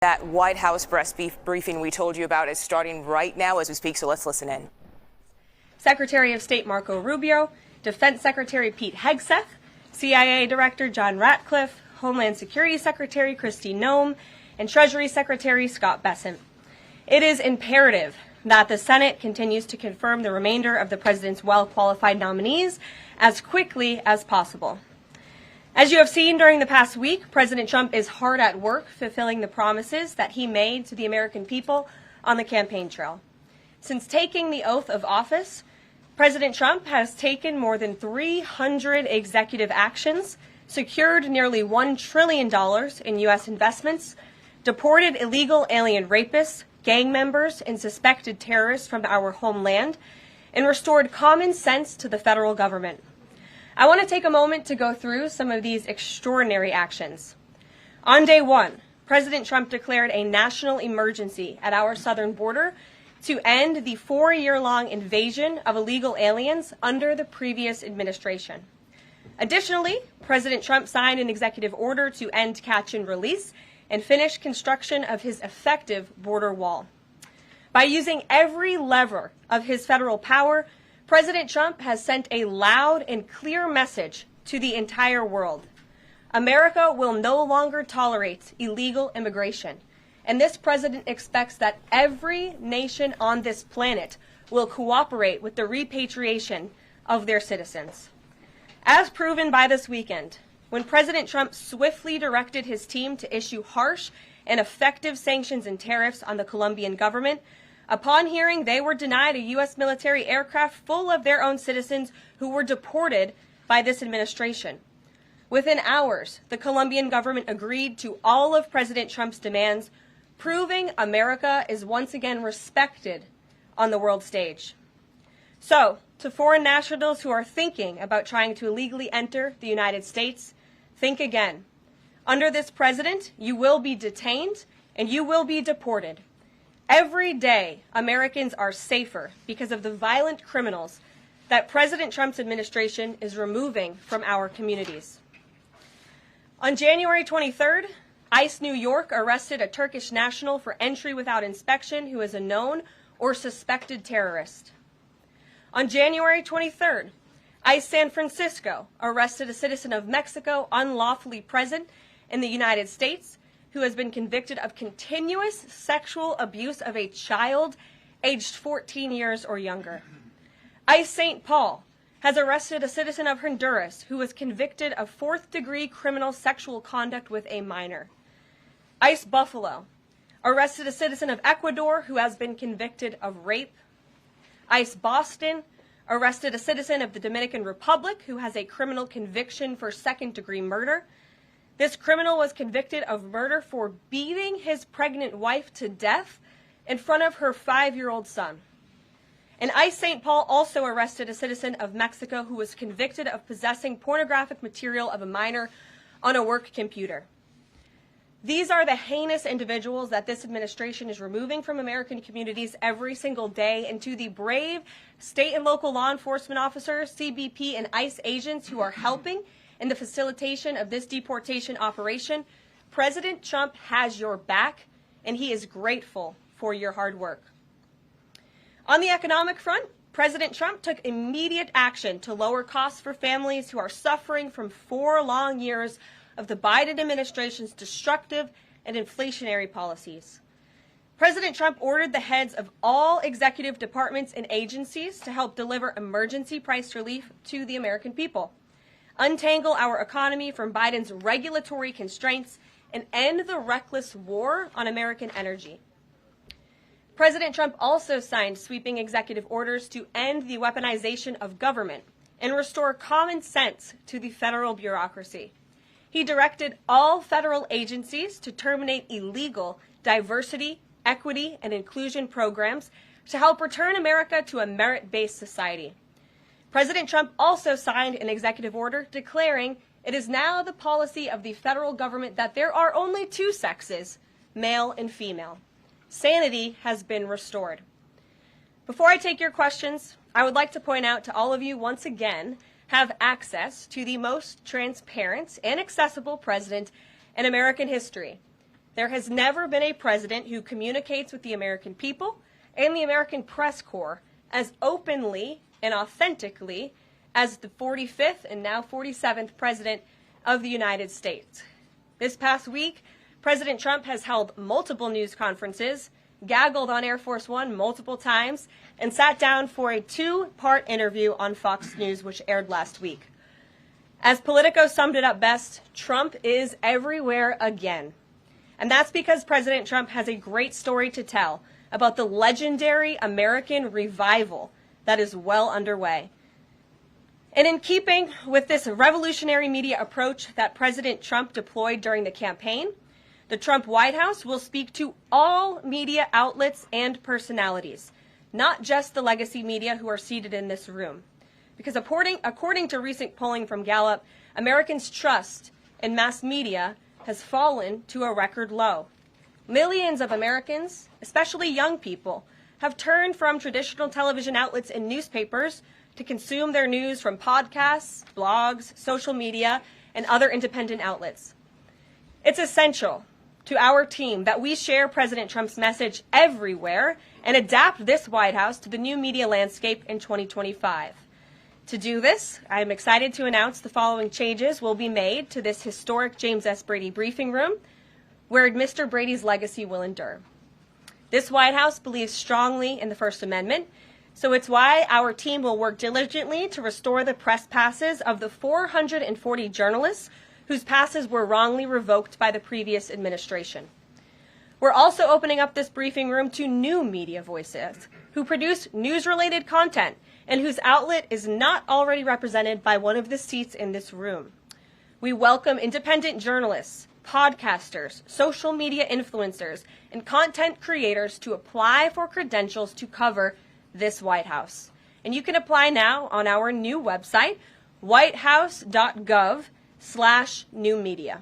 That White House press briefing we told you about is starting right now as we speak, so let's listen in. Secretary of State Marco Rubio, Defense Secretary Pete Hegseth, CIA Director John Ratcliffe, Homeland Security Secretary Kristi Noem, and Treasury Secretary Scott Bessent. It is imperative that the Senate continues to confirm the remainder of the president's well-qualified nominees as quickly as possible. As you have seen during the past week, President Trump is hard at work fulfilling the promises that he made to the American people on the campaign trail. Since taking the oath of office, President Trump has taken more than 300 executive actions, secured nearly $1 trillion in U.S. investments, deported illegal alien rapists, gang members, and suspected terrorists from our homeland, and restored common sense to the federal government. I want to take a moment to go through some of these extraordinary actions. On day one, President Trump declared a national emergency at our southern border to end the 4-year-long invasion of illegal aliens under the previous administration. Additionally, President Trump signed an executive order to end catch and release and finish construction of his effective border wall. By using every lever of his federal power, President Trump has sent a loud and clear message to the entire world. America will no longer tolerate illegal immigration, and this president expects that every nation on this planet will cooperate with the repatriation of their citizens. As proven by this weekend, when President Trump swiftly directed his team to issue harsh and effective sanctions and tariffs on the Colombian government, upon hearing they were denied a U.S. military aircraft full of their own citizens who were deported by this administration. Within hours, the Colombian government agreed to all of President Trump's demands, proving America is once again respected on the world stage. So, to foreign nationals who are thinking about trying to illegally enter the United States, think again. Under this president, you will be detained and you will be deported. Every day, Americans are safer because of the violent criminals that President Trump's administration is removing from our communities. On January 23rd, ICE New York arrested a Turkish national for entry without inspection who is a known or suspected terrorist. On January 23rd, ICE San Francisco arrested a citizen of Mexico unlawfully present in the United States who has been convicted of continuous sexual abuse of a child aged 14 years or younger. ICE St. Paul has arrested a citizen of Honduras who was convicted of fourth-degree criminal sexual conduct with a minor. ICE Buffalo arrested a citizen of Ecuador who has been convicted of rape. ICE Boston arrested a citizen of the Dominican Republic who has a criminal conviction for second-degree murder. This criminal was convicted of murder for beating his pregnant wife to death in front of her 5-year-old son. And ICE St. Paul also arrested a citizen of Mexico who was convicted of possessing pornographic material of a minor on a work computer. These are the heinous individuals that this administration is removing from American communities every single day, and to the brave state and local law enforcement officers, CBP, and ICE agents who are helping in the facilitation of this deportation operation, President Trump has your back, and he is grateful for your hard work. On the economic front, President Trump took immediate action to lower costs for families who are suffering from 4 long years of the Biden administration's destructive and inflationary policies. President Trump ordered the heads of all executive departments and agencies to help deliver emergency price relief to the American people, untangle our economy from Biden's regulatory constraints, and end the reckless war on American energy. President Trump also signed sweeping executive orders to end the weaponization of government and restore common sense to the federal bureaucracy. He directed all federal agencies to terminate illegal diversity, equity, and inclusion programs to help return America to a merit-based society. President Trump also signed an executive order declaring it is now the policy of the federal government that there are only 2 sexes, male and female. Sanity has been restored. Before I take your questions, I would like to point out to all of you once again have access to the most transparent and accessible president in American history. There has never been a president who communicates with the American people and the American press corps as openly and authentically as the 45th and now 47th President of the United States. This past week, President Trump has held multiple news conferences, gaggled on Air Force One multiple times, and sat down for a two-part interview on Fox News, which aired last week. As Politico summed it up best, Trump is everywhere again. And that's because President Trump has a great story to tell about the legendary American revival that is well underway. And in keeping with this revolutionary media approach that President Trump deployed during the campaign, the Trump White House will speak to all media outlets and personalities, not just the legacy media who are seated in this room. Because according to recent polling from Gallup, Americans' trust in mass media has fallen to a record low. Millions of Americans, especially young people, have turned from traditional television outlets and newspapers to consume their news from podcasts, blogs, social media, and other independent outlets. It's essential to our team that we share President Trump's message everywhere and adapt this White House to the new media landscape in 2025. To do this, I am excited to announce the following changes will be made to this historic James S. Brady briefing room, where Mr. Brady's legacy will endure. This White House believes strongly in the First Amendment, so it's why our team will work diligently to restore the press passes of the 440 journalists whose passes were wrongly revoked by the previous administration. We're also opening up this briefing room to new media voices who produce news-related content and whose outlet is not already represented by one of the seats in this room. We welcome independent journalists, podcasters, social media influencers, and content creators to apply for credentials to cover this White House. And you can apply now on our new website, whitehouse.gov/newmedia.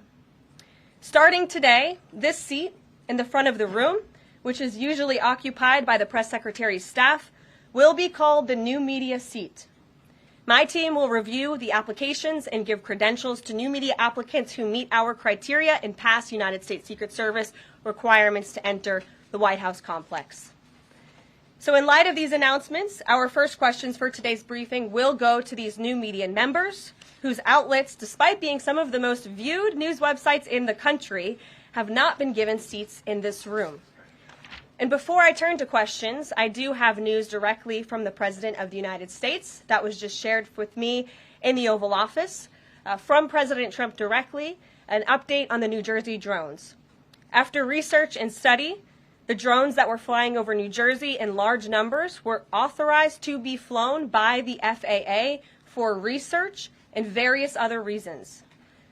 Starting today, this seat in the front of the room, which is usually occupied by the press secretary's staff, will be called the new media seat. My team will review the applications and give credentials to new media applicants who meet our criteria and pass United States Secret Service requirements to enter the White House complex. So in light of these announcements, our first questions for today's briefing will go to these new media members whose outlets, despite being some of the most viewed news websites in the country, have not been given seats in this room. And before I turn to questions, I do have news directly from the President of the United States that was just shared with me in the Oval Office. From President Trump directly, an update on the New Jersey drones. After research and study, the drones that were flying over New Jersey in large numbers were authorized to be flown by the FAA for research and various other reasons.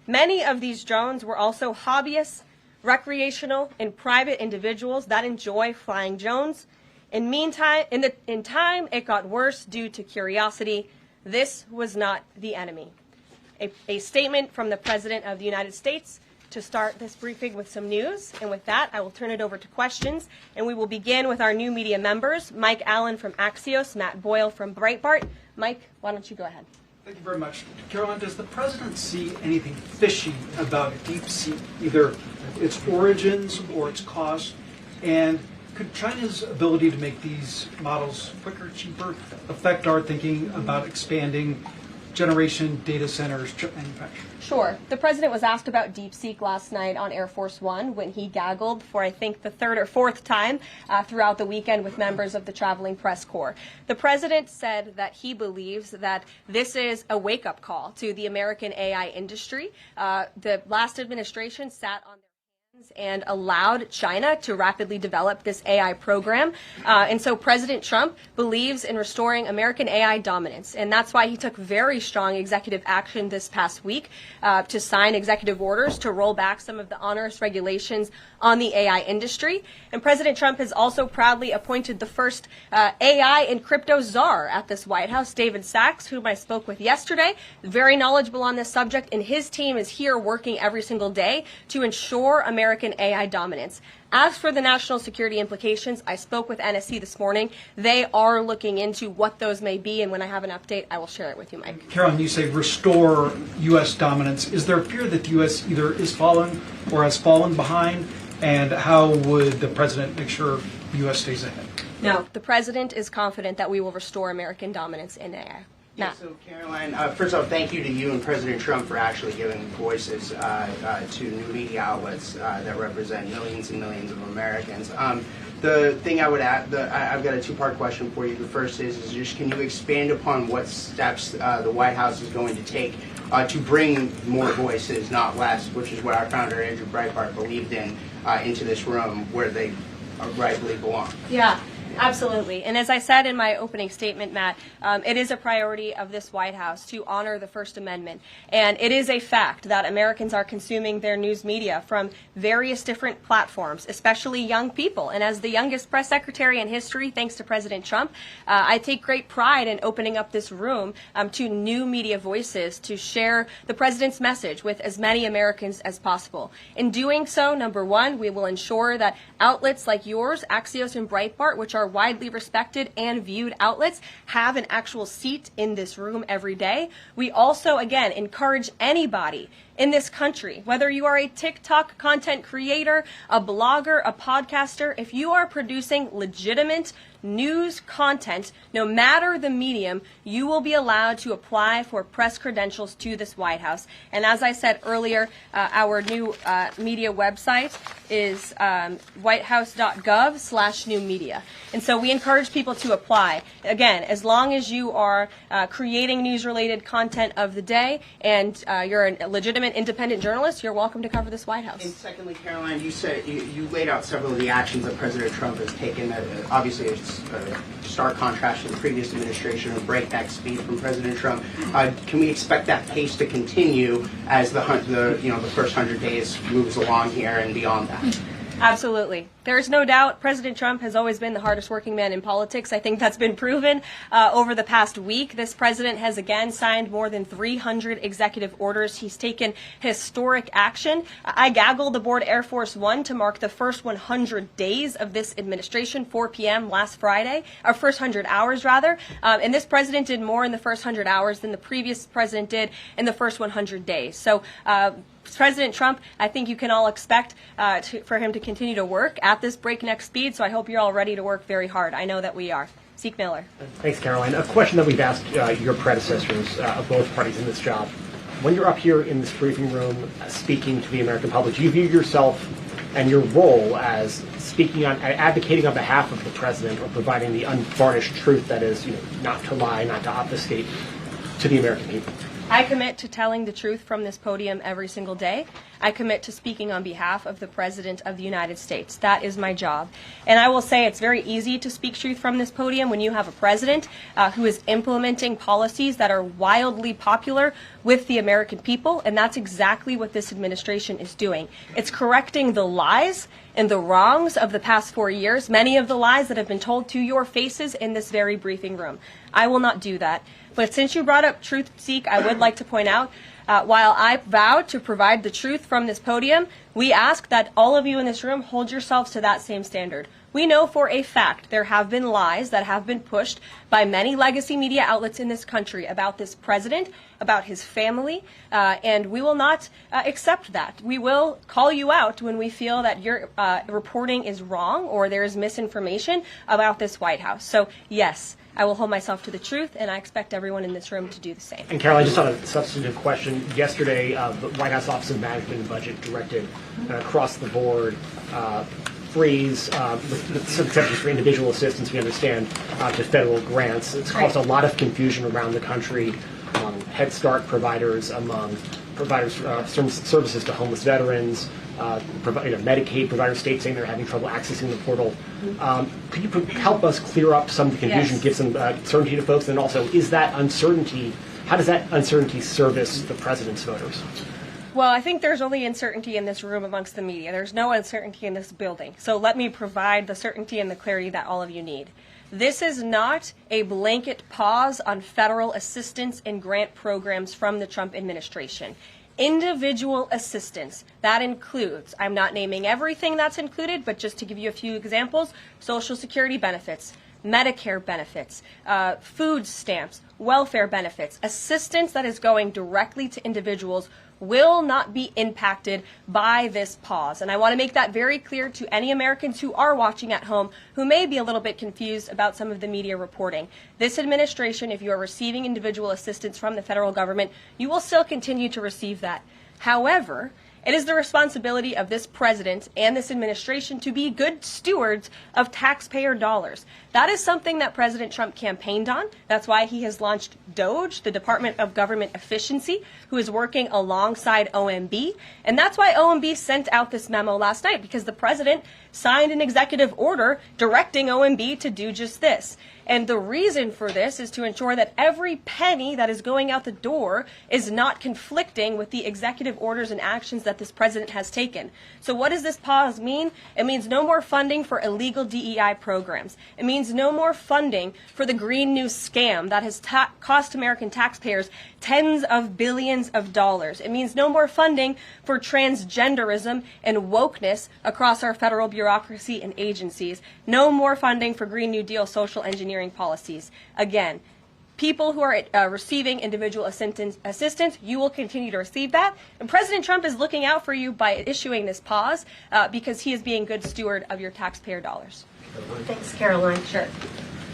Many of these drones were also hobbyists, recreational, and private individuals that enjoy flying drones. In time, it got worse due to curiosity. This was not the enemy. A statement from the President of the United States to start this briefing with some news. And with that, I will turn it over to questions. And we will begin with our new media members, Mike Allen from Axios, Matt Boyle from Breitbart. Mike, why don't you go ahead? Thank you very much. Karoline, does the President see anything fishy about DeepSeek, either its origins or its cost? And could China's ability to make these models quicker, cheaper, affect our thinking about expanding generation data centers, chip manufacturing? Sure. The President was asked about DeepSeek last night on Air Force One when he gaggled for, I think, the third or fourth time throughout the weekend with members of the traveling press corps. The President said that he believes that this is a wake-up call to the American AI industry. The last administration sat on and allowed China to rapidly develop this AI program. And so President Trump believes in restoring American AI dominance. And that's why he took very strong executive action this past week to sign executive orders to roll back some of the onerous regulations on the AI industry. And President Trump has also proudly appointed the first AI and crypto czar at this White House, David Sachs, whom I spoke with yesterday, very knowledgeable on this subject, and his team is here working every single day to ensure American AI dominance. As for the national security implications, I spoke with NSC this morning. They are looking into what those may be, and when I have an update, I will share it with you, Mike. Karoline, you say restore U.S. dominance. Is there a fear that the U.S. either is falling or has fallen behind? And how would the president make sure the U.S. stays ahead? No, the president is confident that we will restore American dominance in AI. Yeah, so Caroline, first of all, thank you to you and President Trump for actually giving voices to new media outlets that represent millions and millions of Americans. The thing I would add, I've got a two-part question for you. The first is just can you expand upon what steps the White House is going to take to bring more voices, not less, which is what our founder Andrew Breitbart believed in, into this room where they rightfully belong? Yeah. Absolutely. And as I said in my opening statement, Matt, it is a priority of this White House to honor the First Amendment. And it is a fact that Americans are consuming their news media from various different platforms, especially young people. And as the youngest press secretary in history, thanks to President Trump, I take great pride in opening up this room to new media voices to share the president's message with as many Americans as possible. In doing so, number one, we will ensure that outlets like yours, Axios and Breitbart, which are widely respected and viewed outlets, have an actual seat in this room every day. We also, again, encourage anybody in this country, whether you are a TikTok content creator, a blogger, a podcaster, if you are producing legitimate news content, no matter the medium, you will be allowed to apply for press credentials to this White House. And as I said earlier, our new media website is whitehouse.gov/new media. And so we encourage people to apply. Again, as long as you are creating news-related content of the day and you're a legitimate independent journalist, you're welcome to cover this White House. And secondly, Caroline, you said you laid out several of the actions that President Trump has taken. Obviously, it's a stark contrast to the previous administration of breakneck speed from President Trump. Can we expect that pace to continue as the first 100 days moves along here and beyond that? Absolutely. There's no doubt President Trump has always been the hardest working man in politics. I think that's been proven over the past week. This president has again signed more than 300 executive orders. He's taken historic action. I gaggled aboard Air Force One to mark the first 100 days of this administration, 4 p.m. last Friday, or first 100 hours rather. And this president did more in the first 100 hours than the previous president did in the first 100 days. So President Trump, I think you can all expect for him to continue to work at this breakneck speed, so I hope you're all ready to work very hard. I know that we are. Zeke Miller. Thanks, Caroline. A question that we've asked your predecessors of both parties in this job. When you're up here in this briefing room speaking to the American public, do you view yourself and your role as advocating on behalf of the president or providing the unvarnished truth that is, not to lie, not to obfuscate to the American people? I commit to telling the truth from this podium every single day. I commit to speaking on behalf of the President of the United States. That is my job. And I will say it's very easy to speak truth from this podium when you have a president who is implementing policies that are wildly popular with the American people, and that's exactly what this administration is doing. It's correcting the lies and the wrongs of the past 4 years, many of the lies that have been told to your faces in this very briefing room. I will not do that. But since you brought up truth, Zeke, I would like to point out, while I vowed to provide the truth from this podium, we ask that all of you in this room hold yourselves to that same standard. We know for a fact there have been lies that have been pushed by many legacy media outlets in this country about this president, about his family, and we will not accept that. We will call you out when we feel that your reporting is wrong or there is misinformation about this White House. So, yes, I will hold myself to the truth, and I expect everyone in this room to do the same. And Caroline, just on a substantive question, yesterday the White House Office of Management and Budget directed across the board freeze, with some exceptions for individual assistance, we understand, to federal grants. It's caused a lot of confusion around the country among Head Start providers, among providers services to homeless veterans, Medicaid providers, states saying they're having trouble accessing the portal. Could you help us clear up some of the confusion, give some certainty to folks, and also is that uncertainty, how does that uncertainty service the president's voters? Well, I think there's only uncertainty in this room amongst the media. There's no uncertainty in this building. So let me provide the certainty and the clarity that all of you need. This is not a blanket pause on federal assistance and grant programs from the Trump administration. Individual assistance, that includes, I'm not naming everything that's included, but just to give you a few examples, Social Security benefits, Medicare benefits, food stamps, welfare benefits, assistance that is going directly to individuals will not be impacted by this pause. And I want to make that very clear to any Americans who are watching at home who may be a little bit confused about some of the media reporting. This administration, if you are receiving individual assistance from the federal government, you will still continue to receive that. However, it is the responsibility of this president and this administration to be good stewards of taxpayer dollars. That is something that President Trump campaigned on. That's why he has launched DOGE, the Department of Government Efficiency, who is working alongside OMB. And that's why OMB sent out this memo last night, because the president signed an executive order directing OMB to do just this. And the reason for this is to ensure that every penny that is going out the door is not conflicting with the executive orders and actions that this president has taken. So what does this pause mean? It means no more funding for illegal DEI programs. It means no more funding for the Green New scam that has cost American taxpayers tens of billions of dollars. It means no more funding for transgenderism and wokeness across our federal bureaucracy and agencies. No more funding for Green New Deal social engineering policies. Again, people who are receiving individual assistance, you will continue to receive that. And President Trump is looking out for you by issuing this pause because he is being good steward of your taxpayer dollars. Thanks, Caroline. Sure.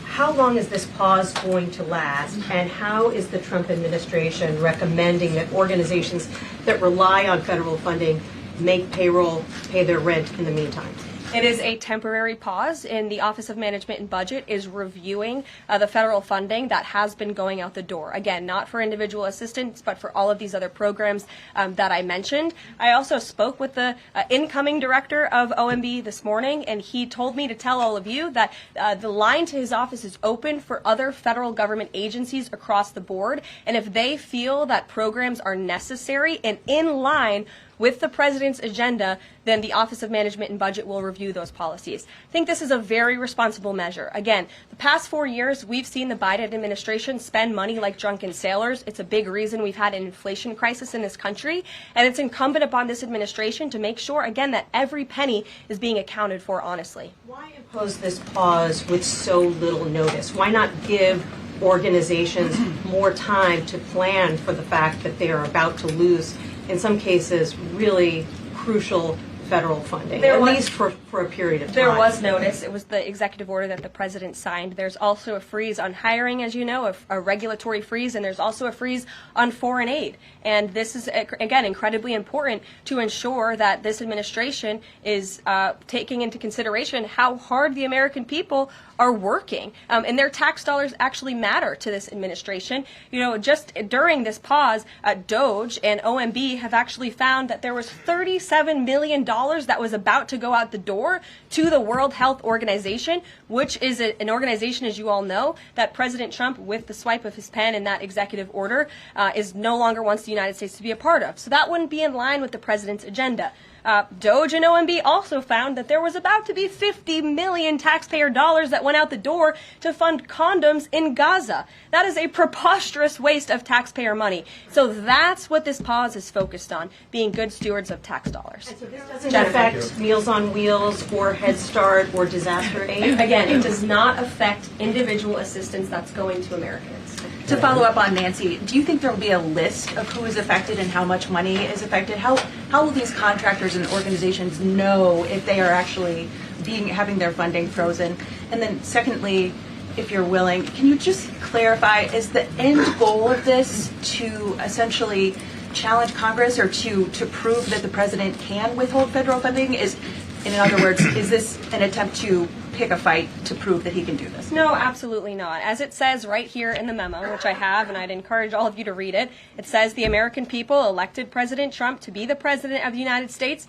How long is this pause going to last, and how is the Trump administration recommending that organizations that rely on federal funding make payroll, pay their rent in the meantime? It is a temporary pause, and the Office of Management and Budget is reviewing the federal funding that has been going out the door. Again, not for individual assistance, but for all of these other programs that I mentioned. I also spoke with the incoming director of OMB this morning, and he told me to tell all of you that the line to his office is open for other federal government agencies across the board, and if they feel that programs are necessary and in line with the president's agenda, then the Office of Management and Budget will review those policies. I think this is a very responsible measure. Again, the past 4 years, we've seen the Biden administration spend money like drunken sailors. It's a big reason we've had an inflation crisis in this country, and it's incumbent upon this administration to make sure, again, that every penny is being accounted for honestly. Why impose this pause with so little notice? Why not give organizations more time to plan for the fact that they are about to lose, in some cases, really crucial federal funding, at least for a period of time? There was notice. It was the executive order that the president signed. There's also a freeze on hiring, as you know, a regulatory freeze, and there's also a freeze on foreign aid. And this is, again, incredibly important to ensure that this administration is taking into consideration how hard the American people are working. And their tax dollars actually matter to this administration. You know, just during this pause, DOGE and OMB have actually found that there was $37 million that was about to go out the door to the World Health Organization, which is an organization, as you all know, that President Trump, with the swipe of his pen in that executive order, is no longer wants the United States to be a part of. So that wouldn't be in line with the president's agenda. DOGE and OMB also found that there was about to be 50 million taxpayer dollars that went out the door to fund condoms in Gaza. That is a preposterous waste of taxpayer money. So that's what this pause is focused on, being good stewards of tax dollars. So this doesn't affect Meals on Wheels or Head Start or disaster aid? Again, it does not affect individual assistance that's going to Americans. To follow up on Nancy, do you think there will be a list of who is affected and how much money is affected? How will these contractors and organizations know if they are actually having their funding frozen? And then secondly, if you're willing, can you just clarify, is the end goal of this to essentially challenge Congress or to prove that the president can withhold federal funding? In other words, is this an attempt to pick a fight to prove that he can do this? No, absolutely not. As it says right here in the memo, which I have, and I'd encourage all of you to read it, it says the American people elected President Trump to be the president of the United States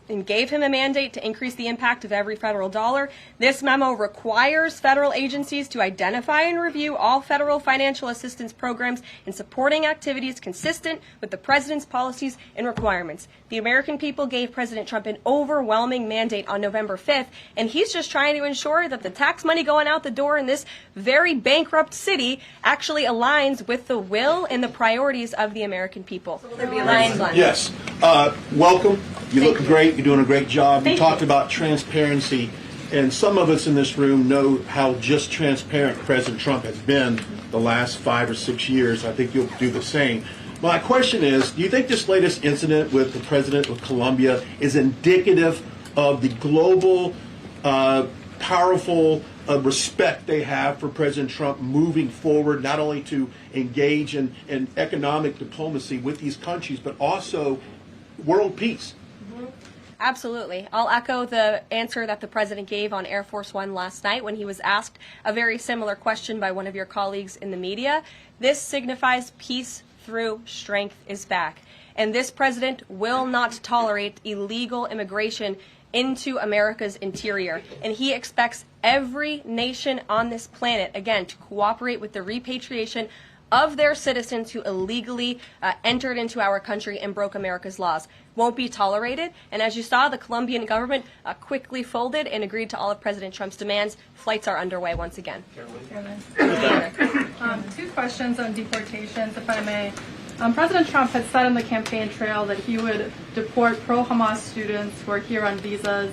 and gave him a mandate to increase the impact of every federal dollar. This memo requires federal agencies to identify and review all federal financial assistance programs and supporting activities consistent with the president's policies and requirements. The American people gave President Trump an overwhelming mandate on November 5th, and he's just trying to ensure that the tax money going out the door in this very bankrupt city actually aligns with the will and the priorities of the American people. So will there be a line? Yes. Welcome. You look great. You're doing a great job. You talked about transparency, and some of us in this room know how just transparent President Trump has been the last 5 or 6 years. I think you'll do the same. My question is, do you think this latest incident with the president of Colombia is indicative of the global, powerful respect they have for President Trump moving forward, not only to engage in economic diplomacy with these countries, but also world peace? Absolutely. I'll echo the answer that the president gave on Air Force One last night when he was asked a very similar question by one of your colleagues in the media. This signifies peace through strength is back. And this president will not tolerate illegal immigration into America's interior. And he expects every nation on this planet, again, to cooperate with the repatriation of their citizens who illegally entered into our country and broke America's laws. Won't be tolerated. And as you saw, the Colombian government quickly folded and agreed to all of President Trump's demands. Flights are underway once again. Two questions on deportations, if I may. President Trump had said on the campaign trail that he would deport pro-Hamas students who are here on visas.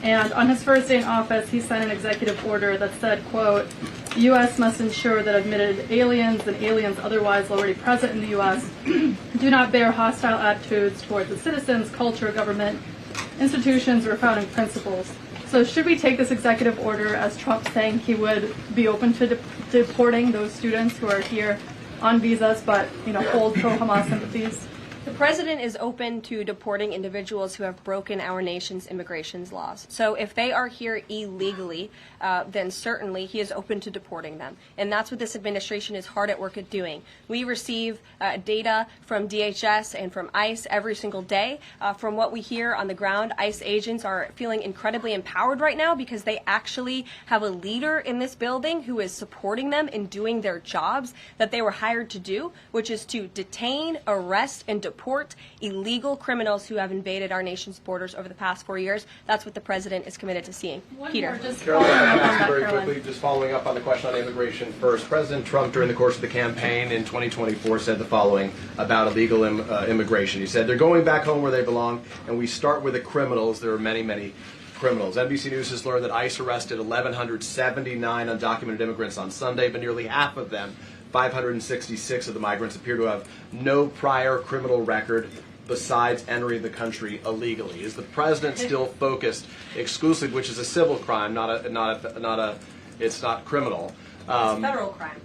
And on his first day in office, he signed an executive order that said, quote, the U.S. must ensure that admitted aliens and aliens otherwise already present in the U.S. do not bear hostile attitudes towards the citizens, culture, government, institutions, or founding principles. So should we take this executive order as Trump saying he would be open to deporting those students who are here on visas but, hold pro-Hamas sympathies? The president is open to deporting individuals who have broken our nation's immigration laws. So if they are here illegally, then certainly he is open to deporting them. And that's what this administration is hard at work at doing. We receive data from DHS and from ICE every single day. From what we hear on the ground, ICE agents are feeling incredibly empowered right now because they actually have a leader in this building who is supporting them in doing their jobs that they were hired to do, which is to detain, arrest, and deport illegal criminals who have invaded our nation's borders over the past 4 years. That's what the president is committed to seeing. Peter. Just following up on the question on immigration first. President Trump, during the course of the campaign in 2024, said the following about illegal immigration. He said, they're going back home where they belong, and we start with the criminals. There are many, many criminals. NBC News has learned that ICE arrested 1,179 undocumented immigrants on Sunday, but nearly half of them, 566 of the migrants, appear to have no prior criminal record besides entering the country illegally. Is the president still focused exclusively, which is a civil crime, it's not criminal? It's a federal crime.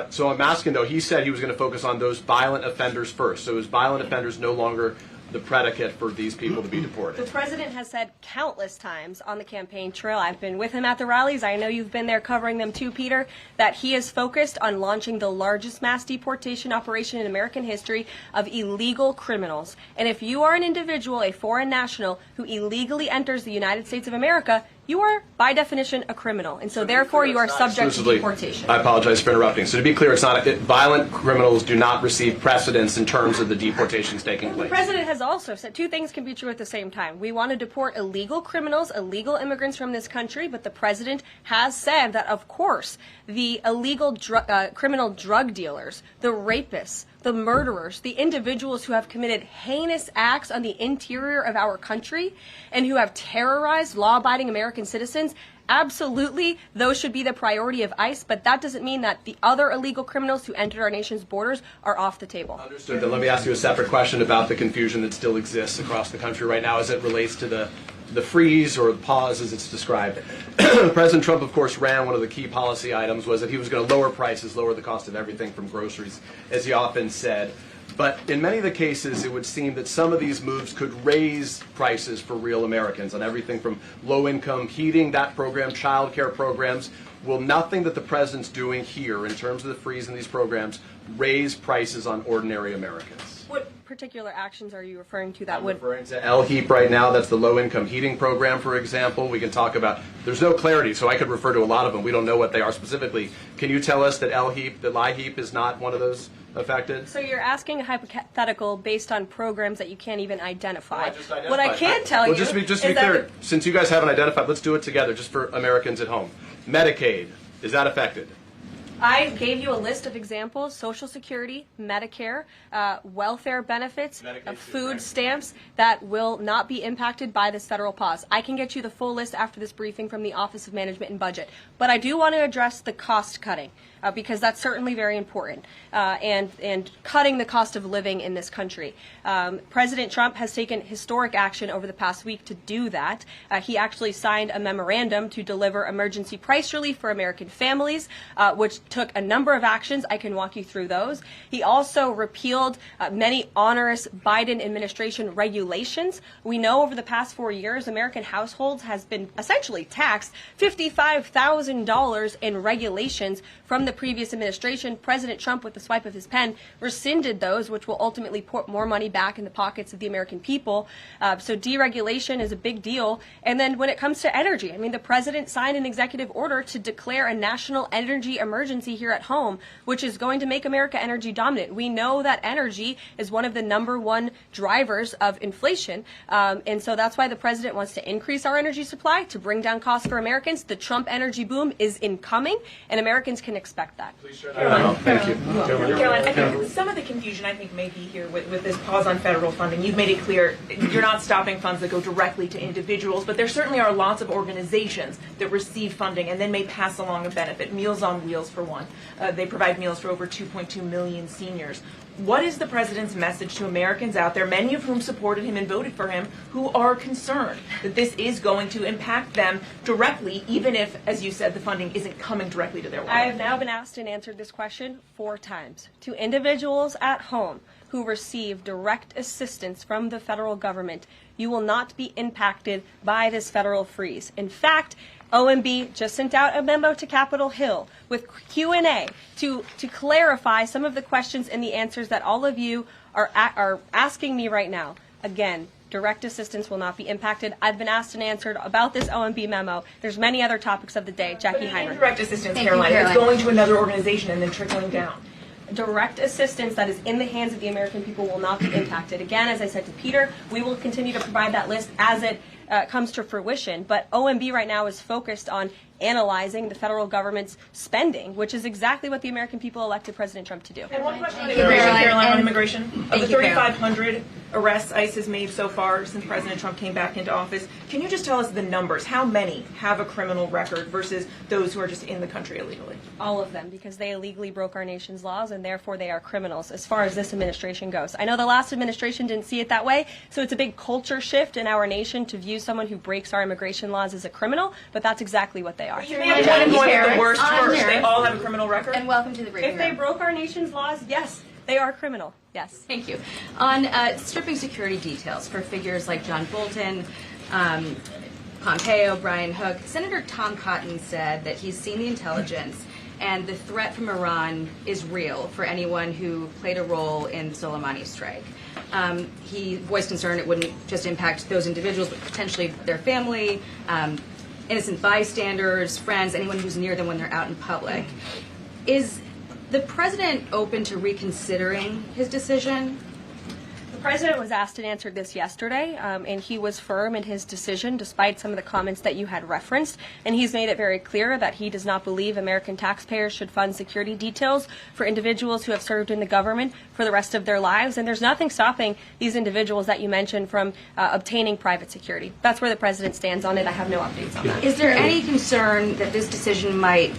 So I'm asking, though, he said he was going to focus on those violent offenders first. So is violent offenders no longer the predicate for these people to be deported? The president has said countless times on the campaign trail, I've been with him at the rallies, I know you've been there covering them too, Peter, that he is focused on launching the largest mass deportation operation in American history of illegal criminals. And if you are an individual, a foreign national, who illegally enters the United States of America, you are, by definition, a criminal. And so therefore, you are subject to deportation. I apologize for interrupting. So to be clear, it's not violent criminals do not receive precedence in terms of the deportations taking place. The president has also said two things can be true at the same time. We want to deport illegal criminals, illegal immigrants from this country, but the president has said that, of course, the illegal criminal drug dealers, the rapists, the murderers, the individuals who have committed heinous acts on the interior of our country and who have terrorized law-abiding American citizens, absolutely, those should be the priority of ICE, but that doesn't mean that the other illegal criminals who entered our nation's borders are off the table. Understood. Then let me ask you a separate question about the confusion that still exists across the country right now as it relates to the freeze or the pause as it's described. President Trump, of course, ran one of the key policy items was that he was going to lower prices, lower the cost of everything from groceries, as he often said. But in many of the cases, it would seem that some of these moves could raise prices for real Americans on everything from low-income heating, that program, child care programs. Will nothing that the president's doing here in terms of the freeze in these programs raise prices on ordinary Americans? What particular actions are you referring to that I'm would... referring to LHEAP right now. That's the low-income heating program, for example. We can talk about... There's no clarity, so I could refer to a lot of them. We don't know what they are specifically. Can you tell us that LHEAP is not one of those affected? So you're asking a hypothetical based on programs that you can't even identify. No, I just identified. What I can tell you just to be is clear, since you guys haven't identified, let's do it together just for Americans at home. Medicaid, is that affected? I gave you a list of examples: Social Security, Medicare, welfare benefits, food stamps that will not be impacted by this federal pause. I can get you the full list after this briefing from the Office of Management and Budget. But I do want to address the cost cutting because that's certainly very important, and cutting the cost of living in this country. President Trump has taken historic action over the past week to do that. He actually signed a memorandum to deliver emergency price relief for American families, which took a number of actions. I can walk you through those. He also repealed many onerous Biden administration regulations. We know over the past 4 years, American households has been essentially taxed $55,000 in regulations from the previous administration. President Trump, with the swipe of his pen, rescinded those, which will ultimately put more money back in the pockets of the American people. So deregulation is a big deal. And then when it comes to energy, I mean, the president signed an executive order to declare a national energy emergency here at home, which is going to make America energy dominant. We know that energy is one of the #1 drivers of inflation. And so that's why the president wants to increase our energy supply to bring down costs for Americans. The Trump energy boom is incoming, and Americans can expect that. Thank you. Caroline, I think some of the confusion may be here with this pause on federal funding. You've made it clear you're not stopping funds that go directly to individuals, but there certainly are lots of organizations that receive funding and then may pass along a benefit. Meals on Wheels, for one. They provide meals for over 2.2 million seniors. What is the president's message to Americans out there, many of whom supported him and voted for him, who are concerned that this is going to impact them directly, even if, as you said, the funding isn't coming directly to their wallet? I have now been asked and answered this question 4 times. To individuals at home who receive direct assistance from the federal government, you will not be impacted by this federal freeze. In fact, OMB just sent out a memo to Capitol Hill with Q&A to clarify some of the questions and the answers that all of you are asking me right now. Again, direct assistance will not be impacted. I've been asked and answered about this OMB memo. There's many other topics of the day. Jackie Heinrich. Direct assistance, Caroline, it's going to another organization and then trickling down. Direct assistance that is in the hands of the American people will not be impacted. Again, as I said to Peter, we will continue to provide that list as it comes to fruition. But OMB right now is focused on analyzing the federal government's spending, which is exactly what the American people elected President Trump to do. And one question on immigration, Caroline, on immigration. Of the 3,500 arrests ICE has made so far since President Trump came back into office, can you just tell us the numbers? How many have a criminal record versus those who are just in the country illegally? All of them, because they illegally broke our nation's laws, and therefore they are criminals as far as this administration goes. I know the last administration didn't see it that way, so it's a big culture shift in our nation to view someone who breaks our immigration laws as a criminal, but that's exactly what they are. You may have one going with the worst first. They all have a criminal record. And welcome to the briefing If they broke our nation's laws, yes, they are criminal. Yes. Thank you. On stripping security details for figures like John Bolton, Pompeo, Brian Hook, Senator Tom Cotton said that he's seen the intelligence and the threat from Iran is real for anyone who played a role in the Soleimani strike. He voiced concern it wouldn't just impact those individuals, but potentially their family, innocent bystanders, friends, anyone who's near them when they're out in public. Is the president open to reconsidering his decision? The president was asked and answered this yesterday, and he was firm in his decision despite some of the comments that you had referenced. And he's made it very clear that he does not believe American taxpayers should fund security details for individuals who have served in the government for the rest of their lives. And there's nothing stopping these individuals that you mentioned from obtaining private security. That's where the president stands on it. I have no updates on that. Is there any concern that this decision might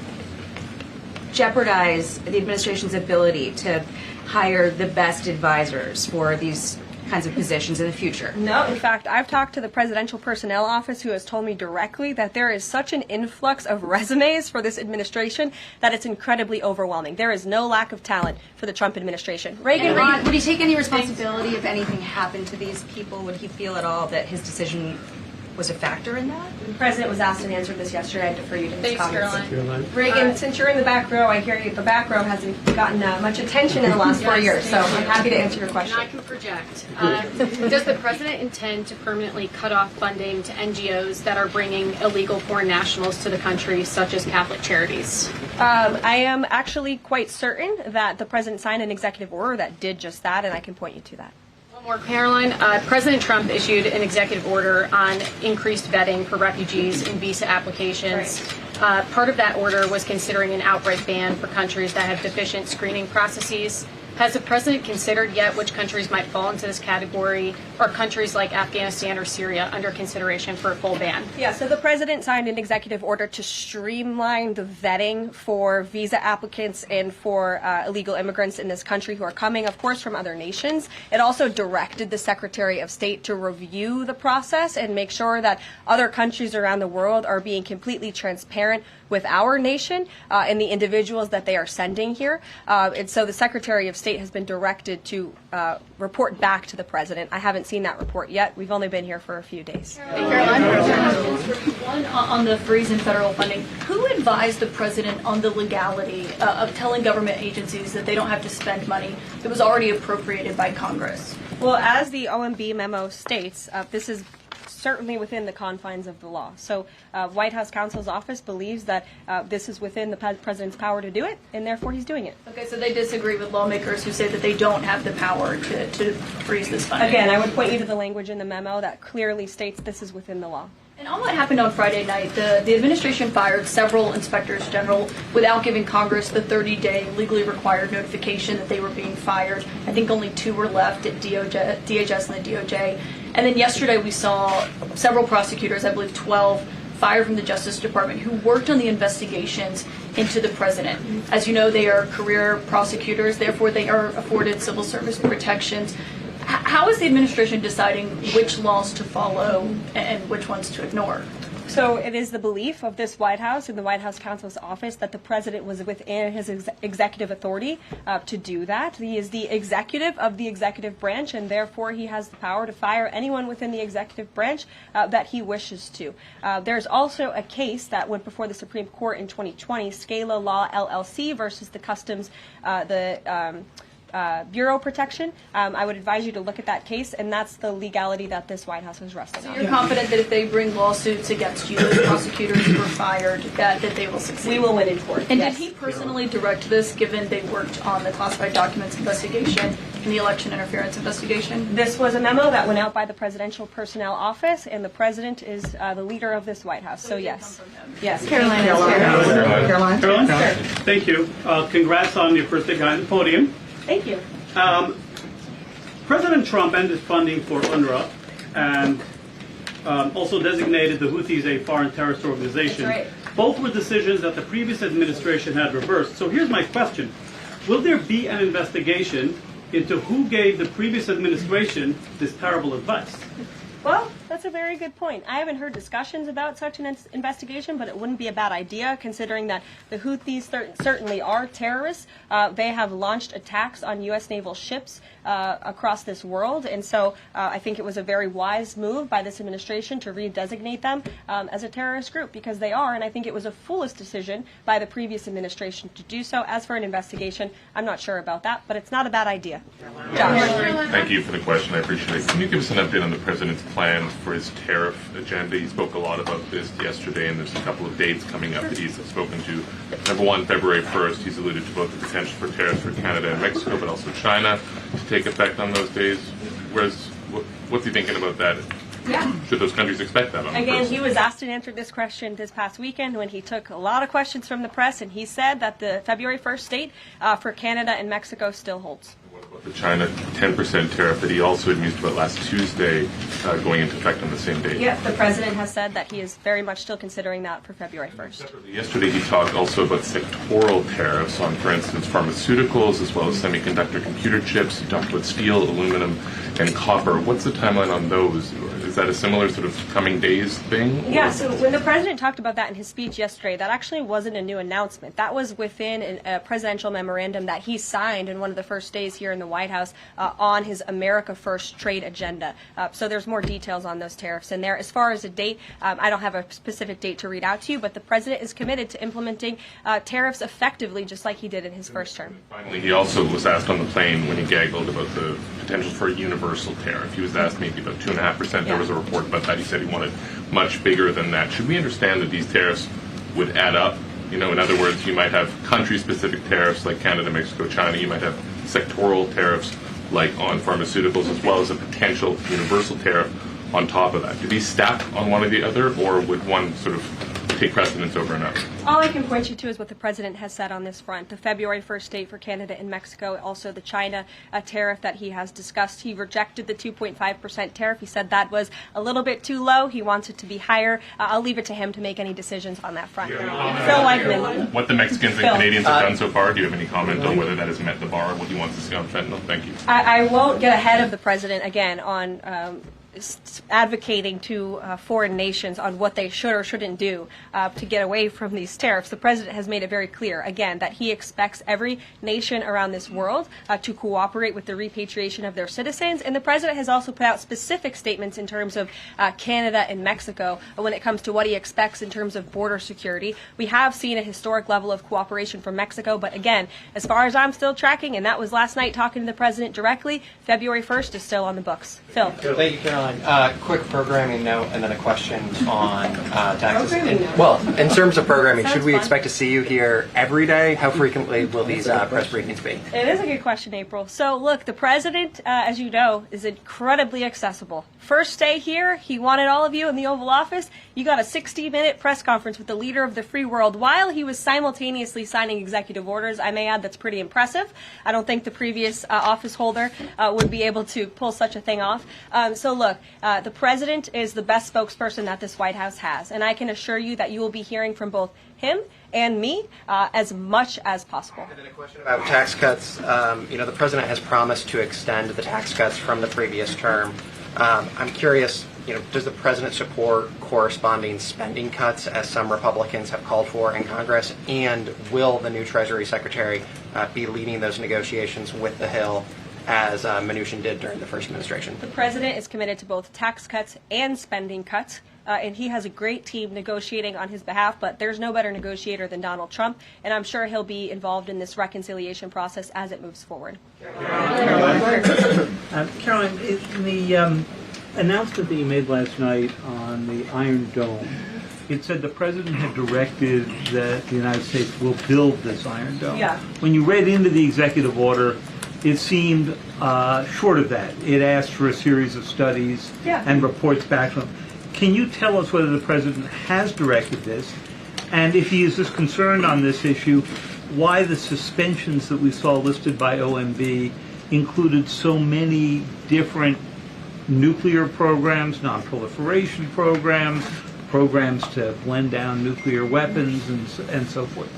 jeopardize the administration's ability to hire the best advisors for these kinds of positions in the future? No, in fact, I've talked to the Presidential Personnel Office, who has told me directly that there is such an influx of resumes for this administration that it's incredibly overwhelming. There is no lack of talent for the Trump administration. Reagan, would he take any responsibility if anything happened to these people? Would he feel at all that his decision was a factor in that? The president was asked and answered this yesterday. I defer you to his comments. Caroline. Reagan, since you're in the back row, I hear you, the back row hasn't gotten much attention in the last 4 years, so I'm happy to answer your question. And I can project. Does the president intend to permanently cut off funding to NGOs that are bringing illegal foreign nationals to the country, such as Catholic charities? I am actually quite certain that the president signed an executive order that did just that, and I can point you to that. More, Caroline. President Trump issued an executive order on increased vetting for refugees in visa applications. Part of that order was considering an outright ban for countries that have deficient screening processes. Has the president considered yet which countries might fall into this category? Are countries like Afghanistan or Syria under consideration for a full ban? Yeah, so the president signed an executive order to streamline the vetting for visa applicants and for illegal immigrants in this country who are coming, of course, from other nations. It also directed the Secretary of State to review the process and make sure that other countries around the world are being completely transparent with our nation and the individuals that they are sending here. And so the Secretary of State has been directed to report back to the president. I haven't seen that report yet. We've only been here for a few days. One, on the freeze in federal funding, who advised the president on the legality of telling government agencies that they don't have to spend money that was already appropriated by Congress? Well, as the OMB memo states, this is certainly within the confines of the law. So White House counsel's office believes that this is within the president's power to do it, and therefore he's doing it. Okay, so they disagree with lawmakers who say that they don't have the power to freeze this funding. Again, I would point you to the language in the memo that clearly states this is within the law. And on what happened on Friday night, the administration fired several inspectors general without giving Congress the 30-day legally required notification that they were being fired. I think only 2 were left at DHS and the DOJ. And then yesterday we saw several prosecutors, I believe 12, fired from the Justice Department who worked on the investigations into the president. As you know, they are career prosecutors, therefore they are afforded civil service protections. How is the administration deciding which laws to follow and which ones to ignore? So it is the belief of this White House and the White House counsel's office that the president was within his executive authority to do that. He is the executive of the executive branch, and therefore he has the power to fire anyone within the executive branch that he wishes to. There's also a case that went before the Supreme Court in 2020, Scala Law LLC versus the Customs, Bureau Protection. I would advise you to look at that case, and that's the legality that this White House is resting on. So you're confident that if they bring lawsuits against you, the prosecutors who were fired, that they will succeed? We will win in court. And yes. Did he personally direct this, given they worked on the classified documents investigation and the election interference investigation? This was a memo that went out by the Presidential Personnel Office, and the president is the leader of this White House. So yes. Yes. Caroline. Caroline? Thank you. Congrats on your first day behind the podium. Thank you. President Trump ended funding for UNRWA and also designated the Houthis a foreign terrorist organization. That's right. Both were decisions that the previous administration had reversed. So here's my question. Will there be an investigation into who gave the previous administration this terrible advice? Well, that's a very good point. I haven't heard discussions about such an investigation, but it wouldn't be a bad idea considering that the Houthis certainly are terrorists. They have launched attacks on U.S. naval ships across this world, and so I think it was a very wise move by this administration to redesignate them as a terrorist group, because they are, and I think it was a foolish decision by the previous administration to do so. As for an investigation, I'm not sure about that, but it's not a bad idea. Josh. Thank you for the question. I appreciate it. Can you give us an update on the president's plans for his tariff agenda? He spoke a lot about this yesterday, and there's a couple of dates coming up that he's spoken to. Number one, February 1st, he's alluded to both the potential for tariffs for Canada and Mexico, but also China to take effect on those days. What's he thinking about that? Yeah. Should those countries expect that on the Again, first? he was asked and answered this question this past weekend when he took a lot of questions from the press, and he said that the February 1st date for Canada and Mexico still holds. The China 10% tariff that he also had mused about last Tuesday going into effect on the same day. Yes, the president has said that he is very much still considering that for February 1st. Yesterday he talked also about sectoral tariffs on, for instance, pharmaceuticals as well as semiconductor computer chips. He talked about steel, aluminum, and copper. What's the timeline on those? Is that a similar sort of coming days thing? Yeah, so when the president talked about that in his speech yesterday, that actually wasn't a new announcement. That was within a presidential memorandum that he signed in one of the first days here in the White House on his America First trade agenda. So there's more details on those tariffs in there. As far as a date, I don't have a specific date to read out to you, but the president is committed to implementing tariffs effectively, just like he did in his first term. Finally, he also was asked on the plane when he gaggled about the potential for a universal tariff. He was asked maybe about 2.5%. There was a report about that. He said he wanted much bigger than that. Should we understand that these tariffs would add up? You know, in other words, you might have country-specific tariffs like Canada, Mexico, China. You might have sectoral tariffs like on pharmaceuticals, as well as a potential universal tariff on top of that? Do these stack on one or the other, or would one sort of take precedence over another? All I can point you to is what the president has said on this front. The February 1st date for Canada and Mexico, also the China tariff that he has discussed. He rejected the 2.5% tariff. He said that was a little bit too low. He wants it to be higher. I'll leave it to him to make any decisions on that front. Phil Eichmann. What the Mexicans and Canadians have done so far, do you have any comment on whether that has met the bar, what he wants to see on fentanyl? Thank you. I won't get ahead of the president again on advocating to foreign nations on what they should or shouldn't do to get away from these tariffs. The president has made it very clear, again, that he expects every nation around this world to cooperate with the repatriation of their citizens. And the president has also put out specific statements in terms of Canada and Mexico when it comes to what he expects in terms of border security. We have seen a historic level of cooperation from Mexico, but again, as far as I'm still tracking, and that was last night talking to the president directly, February 1st is still on the books. Phil. Thank you, Caroline. Quick programming note and then a question on taxes. Well, in terms of programming, should we expect to see you here every day? How frequently will these press briefings be? It is a good question, April. So look, the president, as you know, is incredibly accessible. First day here, he wanted all of you in the Oval Office. You got a 60-minute press conference with the leader of the free world while he was simultaneously signing executive orders. I may add that's pretty impressive. I don't think the previous office holder would be able to pull such a thing off. So look, the president is the best spokesperson that this White House has, and I can assure you that you will be hearing from both him and me as much as possible. And then a question about tax cuts. The president has promised to extend the tax cuts from the previous term. I'm curious, does the president support corresponding spending cuts, as some Republicans have called for in Congress? And will the new Treasury Secretary be leading those negotiations with the Hill, as Mnuchin did during the first administration? The president is committed to both tax cuts and spending cuts, and he has a great team negotiating on his behalf, but there's no better negotiator than Donald Trump, and I'm sure he'll be involved in this reconciliation process as it moves forward. Caroline, in the announcement that you made last night on the Iron Dome, it said the president had directed that the United States will build this Iron Dome. Yeah. When you read into the executive order, it seemed short of that. It asked for a series of studies and reports back to him. Can you tell us whether the president has directed this? And if he is as concerned on this issue, why the suspensions that we saw listed by OMB included so many different nuclear programs, non-proliferation programs, programs to blend down nuclear weapons, and so forth?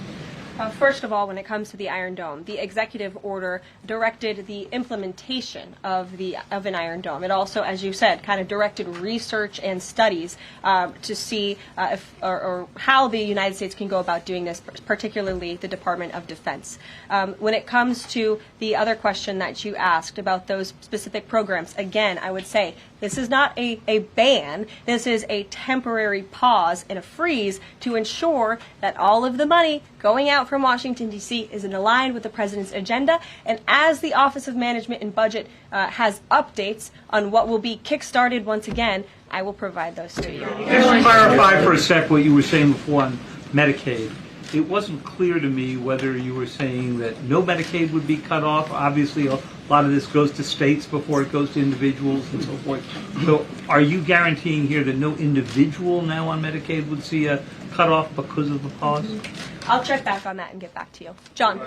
First of all, when it comes to the Iron Dome, the executive order directed the implementation of an Iron Dome. It also, as you said, kind of directed research and studies to see if how the United States can go about doing this, particularly the Department of Defense. When it comes to the other question that you asked about those specific programs, again, I would say this is not a ban. This is a temporary pause and a freeze to ensure that all of the money going out from Washington, D.C. is aligned with the president's agenda. And as the Office of Management and Budget has updates on what will be kickstarted once again, I will provide those to you. Just to clarify for a sec what you were saying before on Medicaid. It wasn't clear to me whether you were saying that no Medicaid would be cut off. Obviously, a lot of this goes to states before it goes to individuals and so forth. So are you guaranteeing here that no individual now on Medicaid would see a cutoff because of the pause? I'll check back on that and get back to you. John.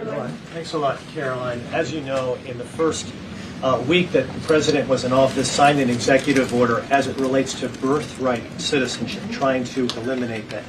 Thanks a lot, Caroline. As you know, in the first week that the president was in office, signed an executive order as it relates to birthright citizenship, trying to eliminate that.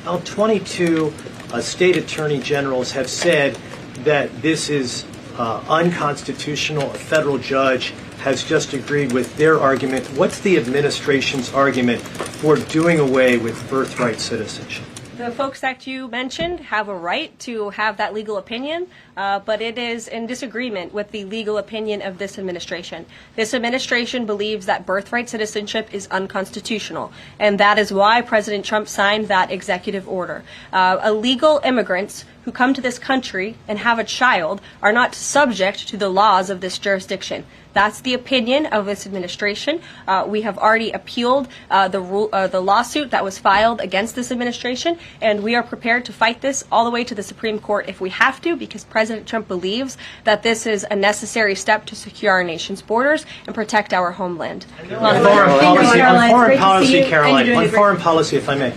Now, 22 state attorney generals have said that this is unconstitutional. A federal judge has just agreed with their argument. What's the administration's argument for doing away with birthright citizenship? The folks that you mentioned have a right to have that legal opinion, but it is in disagreement with the legal opinion of this administration. This administration believes that birthright citizenship is unconstitutional, and that is why President Trump signed that executive order. Illegal immigrants who come to this country and have a child are not subject to the laws of this jurisdiction. That's the opinion of this administration. We have already appealed the lawsuit that was filed against this administration, and we are prepared to fight this all the way to the Supreme Court if we have to, because President Trump believes that this is a necessary step to secure our nation's borders and protect our homeland. On foreign policy, if I may,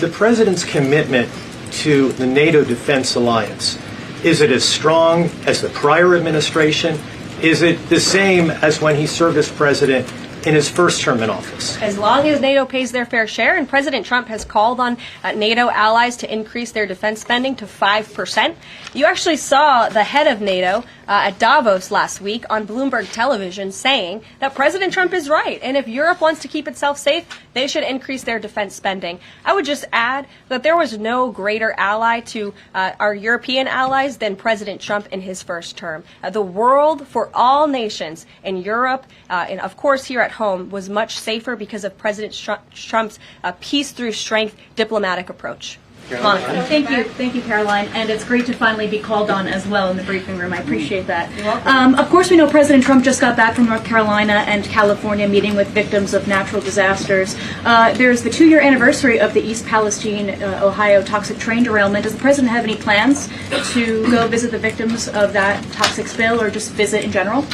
the President's commitment to the NATO Defense Alliance, is it as strong as the prior administration? Is it the same as when he served as president in his first term in office? As long as NATO pays their fair share, and President Trump has called on NATO allies to increase their defense spending to 5%. You actually saw the head of NATO at Davos last week on Bloomberg television saying that President Trump is right, and if Europe wants to keep itself safe, they should increase their defense spending. I would just add that there was no greater ally to our European allies than President Trump in his first term. The world for all nations in Europe, and of course here at home, was much safer because of President Trump's peace through strength diplomatic approach. Monica. Thank you, Caroline, and it's great to finally be called on as well in the briefing room. I appreciate that. You're welcome. Of course, we know President Trump just got back from North Carolina and California meeting with victims of natural disasters. There's the 2-year anniversary of the East Palestine, Ohio toxic train derailment. Does the President have any plans to go visit the victims of that toxic spill or just visit in general?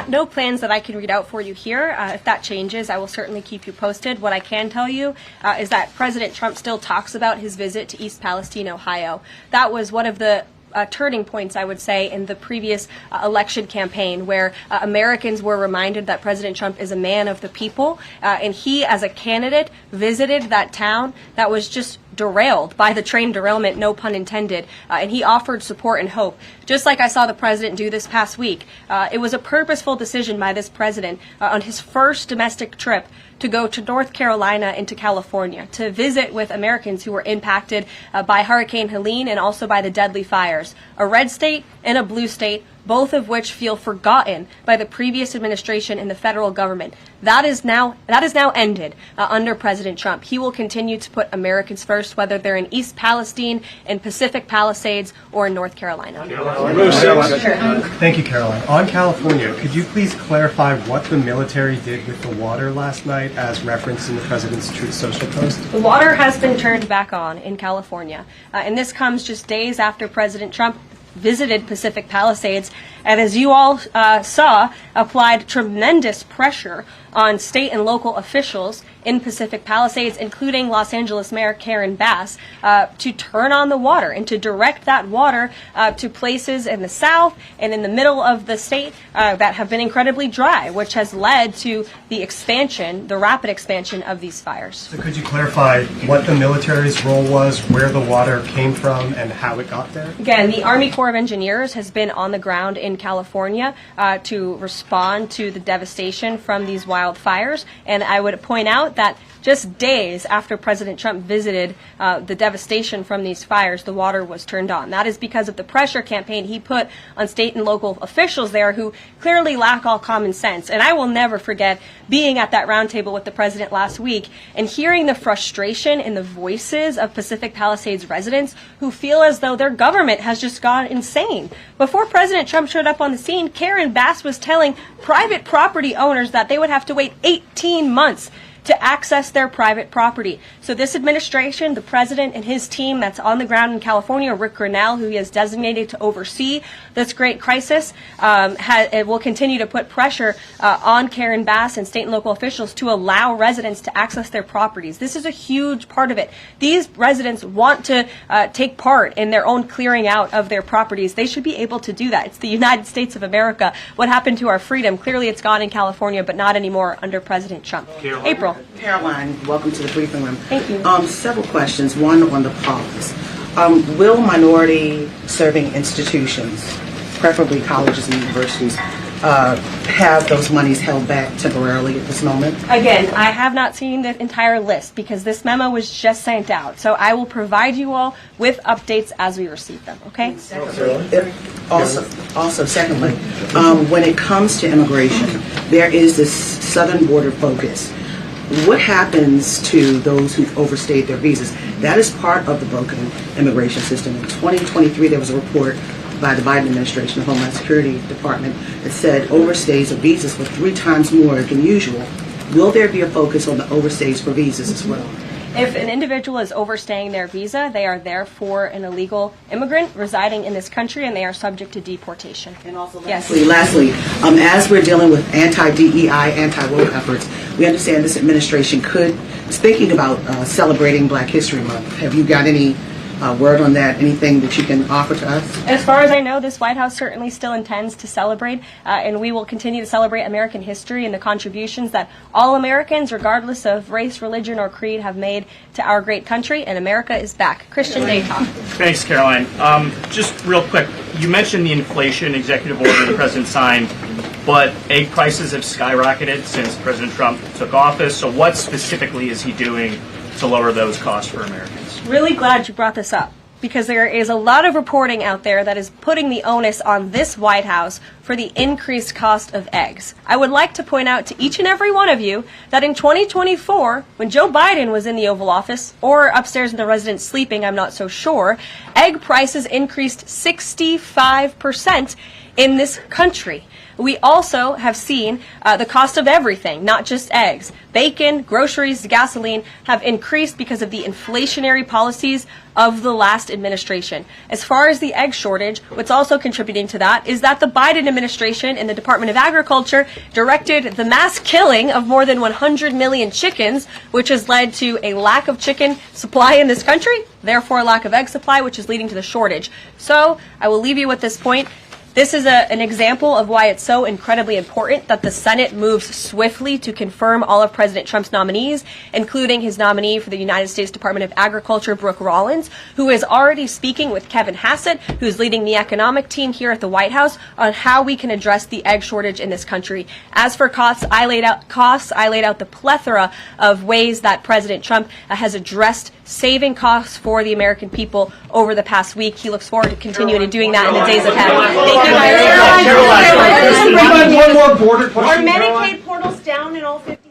No plans that I can read out for you here. If that changes, I will certainly keep you posted. What I can tell you is that President Trump still talks about his visit to East Palestine, Ohio. That was one of the turning points, I would say, in the previous election campaign, where Americans were reminded that President Trump is a man of the people, and he, as a candidate, visited that town that was just derailed by the train derailment, no pun intended, and he offered support and hope, just like I saw the president do this past week. It was a purposeful decision by this president on his first domestic trip to go to North Carolina and to California to visit with Americans who were impacted by Hurricane Helene and also by the deadly fires. A red state and a blue state, both of which feel forgotten by the previous administration and the federal government. That is now ended under President Trump. He will continue to put Americans first, whether they're in East Palestine, in Pacific Palisades, or in North Carolina. Thank you, Caroline. On California, could you please clarify what the military did with the water last night, as referenced in the President's Truth Social post? The water has been turned back on in California, and this comes just days after President Trump visited Pacific Palisades, and as you all saw, applied tremendous pressure on state and local officials in Pacific Palisades, including Los Angeles Mayor Karen Bass, to turn on the water and to direct that water to places in the south and in the middle of the state that have been incredibly dry, which has led to the expansion, the rapid expansion of these fires. So could you clarify what the military's role was, where the water came from, and how it got there? Again, the Army Corps of Engineers has been on the ground in California to respond to the devastation from these wildfires, and I would point out that just days after President Trump visited the devastation from these fires, the water was turned on. That is because of the pressure campaign he put on state and local officials there who clearly lack all common sense. And I will never forget being at that roundtable with the president last week and hearing the frustration in the voices of Pacific Palisades residents who feel as though their government has just gone insane. Before President Trump showed up on the scene, Karen Bass was telling private property owners that they would have to wait 18 months to access their private property. So this administration, the president and his team that's on the ground in California, Rick Grinnell, who he has designated to oversee this great crisis, it will continue to put pressure on Karen Bass and state and local officials to allow residents to access their properties. This is a huge part of it. These residents want to take part in their own clearing out of their properties. They should be able to do that. It's the United States of America. What happened to our freedom? Clearly it's gone in California, but not anymore under President Trump. April. Caroline, welcome to the briefing room. Thank you. Several questions. One on the pause. Will minority-serving institutions, preferably colleges and universities, have those monies held back temporarily at this moment? Again, I have not seen the entire list because this memo was just sent out. So I will provide you all with updates as we receive them, okay? Also, secondly, when it comes to immigration, there is this southern border focus. What happens to those who've overstayed their visas? That is part of the broken immigration system. In 2023, there was a report by the Biden administration, the Homeland Security Department, that said overstays of visas were 3 times more than usual. Will there be a focus on the overstays for visas as well? If an individual is overstaying their visa, they are therefore an illegal immigrant residing in this country, and they are subject to deportation. And also, yes. Lastly, as we're dealing with anti-DEI, anti-woke efforts, we understand this administration is thinking about celebrating Black History Month. Have you got any word on that? Anything that you can offer to us? As far as I know, this White House certainly still intends to celebrate, and we will continue to celebrate American history and the contributions that all Americans, regardless of race, religion, or creed, have made to our great country, and America is back. Christian Dayton. Thanks, Caroline. Just real quick, you mentioned the inflation executive order the president signed, but egg prices have skyrocketed since President Trump took office, so what specifically is he doing to lower those costs for Americans? Really glad you brought this up, because there is a lot of reporting out there that is putting the onus on this White House for the increased cost of eggs. I would like to point out to each and every one of you that in 2024, when Joe Biden was in the Oval Office, or upstairs in the residence sleeping, I'm not so sure, egg prices increased 65% in this country. We also have seen the cost of everything, not just eggs. Bacon, groceries, gasoline have increased because of the inflationary policies of the last administration. As far as the egg shortage, what's also contributing to that is that the Biden administration in the Department of Agriculture directed the mass killing of more than 100 million chickens, which has led to a lack of chicken supply in this country, therefore a lack of egg supply, which is leading to the shortage. So I will leave you with this point. This is an example of why it's so incredibly important that the Senate moves swiftly to confirm all of President Trump's nominees, including his nominee for the United States Department of Agriculture, Brooke Rollins, who is already speaking with Kevin Hassett, who's leading the economic team here at the White House, on how we can address the egg shortage in this country. As for costs, I laid out the plethora of ways that President Trump has addressed saving costs for the American people over the past week. He looks forward to continuing to doing that in the days ahead. Thank you, guys. One more border question. Are Medicaid portals down in all 50